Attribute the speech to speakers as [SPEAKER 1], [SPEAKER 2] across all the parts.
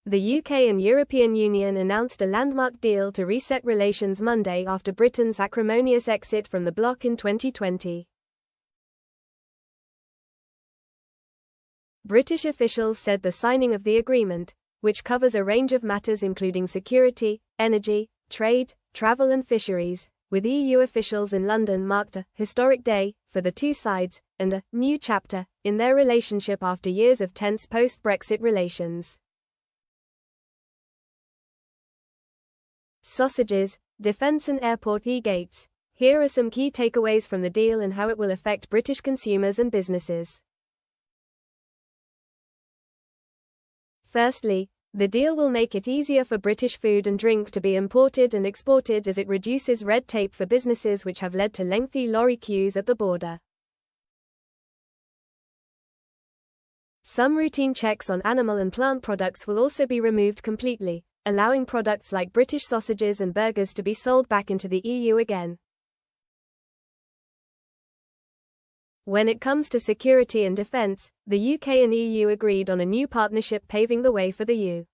[SPEAKER 1] The UK and European Union announced a landmark deal to reset relations Monday after Britain's acrimonious exit from the bloc in 2020. British officials said the signing of the agreement, which covers a range of matters including security, energy, trade, travel and fisheries, with EU officials in London, marked a historic day for the two sides and a new chapter in their relationship after years of tense post-Brexit relations. Sausages, defence and airport e-gates. Here are some key takeaways from the deal and how it will affect British consumers and businesses. Firstly, the deal will make it easier for British food and drink to be imported and exported as it reduces red tape for businesses which have led to lengthy lorry queues at the border. Some routine checks on animal and plant products will also be removed completely, allowing products like British sausages and burgers to be sold back into the EU again. When it comes to security and defence, the UK and EU agreed on a new partnership paving the way for the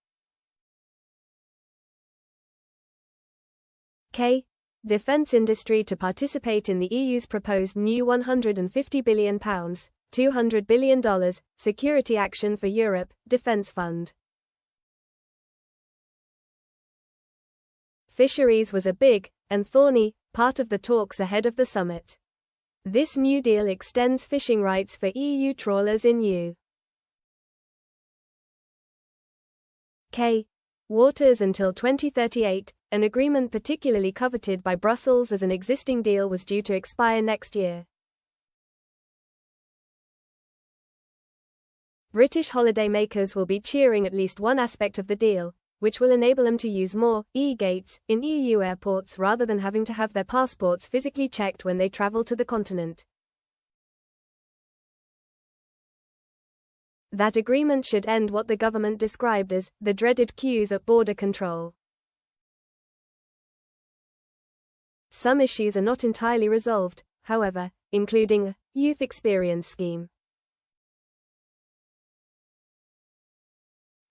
[SPEAKER 1] UK defence industry to participate in the EU's proposed new £150 billion, $200 billion, Security Action for Europe, Defence Fund. Fisheries was a big, and thorny, part of the talks ahead of the summit. This new deal extends fishing rights for EU trawlers in UK waters until 2038, an agreement particularly coveted by Brussels as an existing deal was due to expire next year. British holidaymakers will be cheering at least one aspect of the deal, which will enable them to use more e-gates in EU airports rather than having to have their passports physically checked when they travel to the continent. That agreement should end what the government described as the dreaded queues at border control. Some issues are not entirely resolved, however, including a youth experience scheme.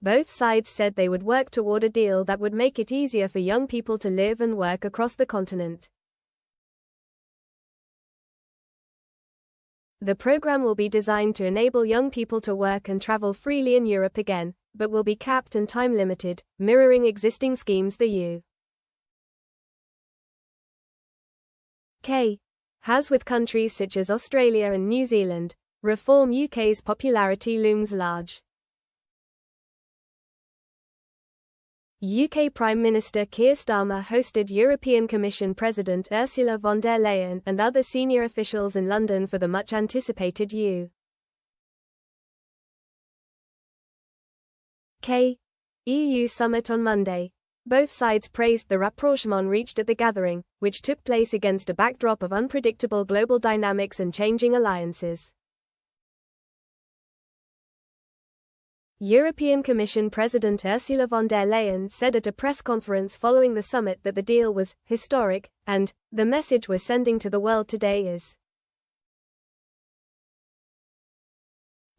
[SPEAKER 1] Both sides said they would work toward a deal that would make it easier for young people to live and work across the continent. The program will be designed to enable young people to work and travel freely in Europe again, but will be capped and time-limited, mirroring existing schemes the UK has with countries such as Australia and New Zealand. Reform UK's popularity looms large. UK Prime Minister Keir Starmer hosted European Commission President Ursula von der Leyen and other senior officials in London for the much-anticipated UK-EU summit on Monday. Both sides praised the rapprochement reached at the gathering, which took place against a backdrop of unpredictable global dynamics and changing alliances. European Commission President Ursula von der Leyen said at a press conference following the summit that the deal was historic, and the message we're sending to the world today is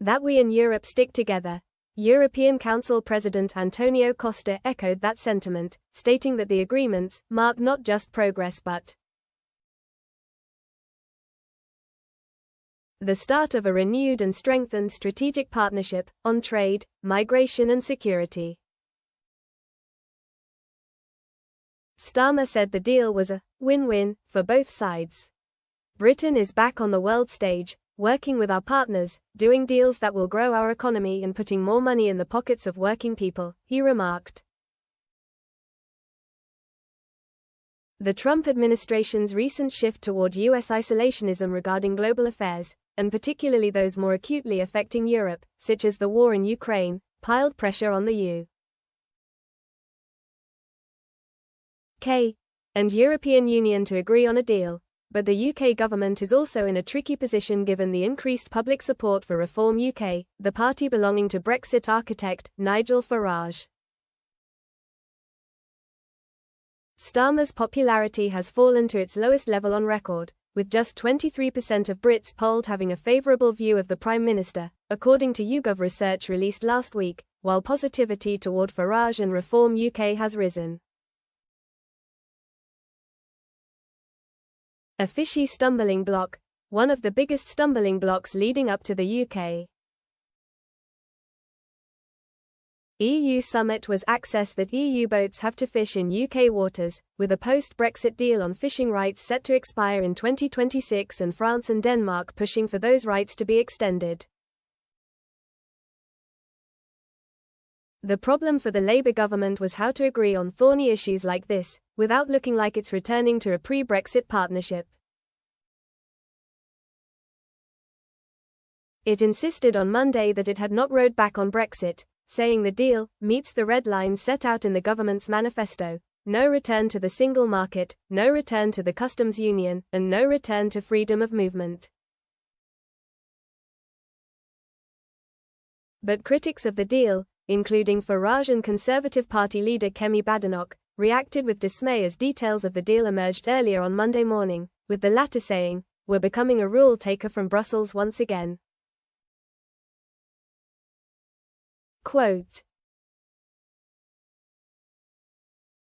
[SPEAKER 1] that we in Europe stick together. European Council President Antonio Costa echoed that sentiment, stating that the agreements mark not just progress but the start of a renewed and strengthened strategic partnership on trade, migration and security. Starmer said the deal was a win-win for both sides. Britain is back on the world stage, working with our partners, doing deals that will grow our economy and putting more money in the pockets of working people, he remarked. The Trump administration's recent shift toward U.S. isolationism regarding global affairs, and particularly those more acutely affecting Europe, such as the war in Ukraine, piled pressure on the UK and European Union to agree on a deal, but the UK government is also in a tricky position given the increased public support for Reform UK, the party belonging to Brexit architect Nigel Farage. Starmer's popularity has fallen to its lowest level on record, with just 23% of Brits polled having a favourable view of the Prime Minister, according to YouGov research released last week, while positivity toward Farage and Reform UK has risen. A fishy stumbling block, one of the biggest stumbling blocks leading up to the UK EU summit was access that EU boats have to fish in UK waters, with a post-Brexit deal on fishing rights set to expire in 2026 and France and Denmark pushing for those rights to be extended. The problem for the Labour government was how to agree on thorny issues like this, without looking like it's returning to a pre-Brexit partnership. It insisted on Monday that it had not rowed back on Brexit, saying the deal meets the red lines set out in the government's manifesto: no return to the single market, no return to the customs union, and no return to freedom of movement. But critics of the deal, including Farage and Conservative Party leader Kemi Badenoch, reacted with dismay as details of the deal emerged earlier on Monday morning, with the latter saying, "We're becoming a rule taker from Brussels once again." Quote,